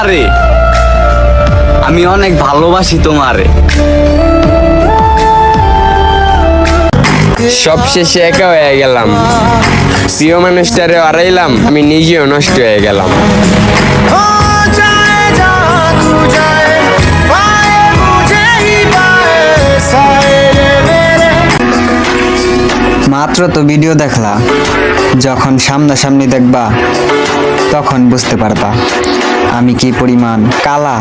তোমারে, আমি অনেক ভালোবাসি তোমারে। সবশেষে একা হয়ে গেলাম, প্রিয় মানুষটারে হারাইলাম, আমি নিজেও নষ্ট হয়ে গেলাম। মাত্র তো ভিডিও দেখলা, যখন সামনাসামনি দেখবা তখন বুঝতে পারবা আমি কি পরিমাণ কালা।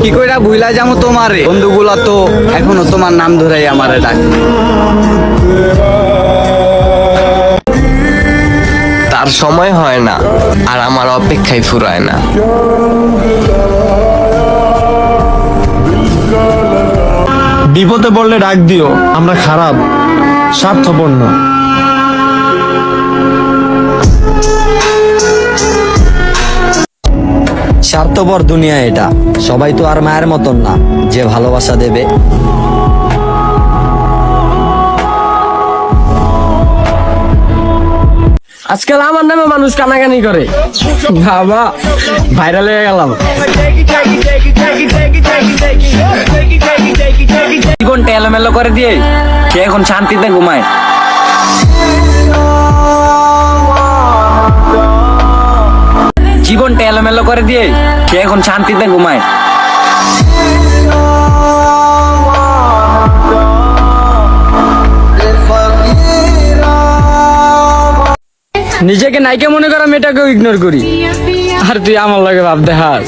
কি কইরা ভুলা যাবো তোমারে, বন্ধুগুলা তো এখনো তোমার নাম ধরেই আমারে ডাকে। তার সময় হয় না, আর আমার অপেক্ষায় ফুরায় না। বিপদে পড়লে ডাক দিও, আমরা খারাপ, স্বার্থপর না। স্বার্থপর দুনিয়া এটা, সবাই তো আর মায়ের মতন না যে ভালোবাসা দেবে। আজকাল আমার নামে মানুষ কানাকানি করে, বাবা ভাইরাল হয়ে গেলাম। জীবনটা এলোমেলো করে দিয়ে সে এখন শান্তিতে ঘুমায়। জীবনটা এলোমেলো করে দিয়ে সে এখন শান্তিতে ঘুমায়। নিজেকে নায়িকা মনে করা মেয়েটাকেও ইগনোর করি, আর তুই আমার লাগে ভাব দেখাস।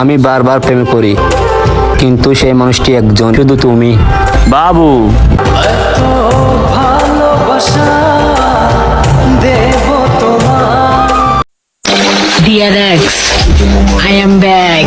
আমি বারবার প্রেমে পড়ি, কিন্তু সেই মানুষটি একজন, শুধু তুমি। বাবু Dear X, I am back.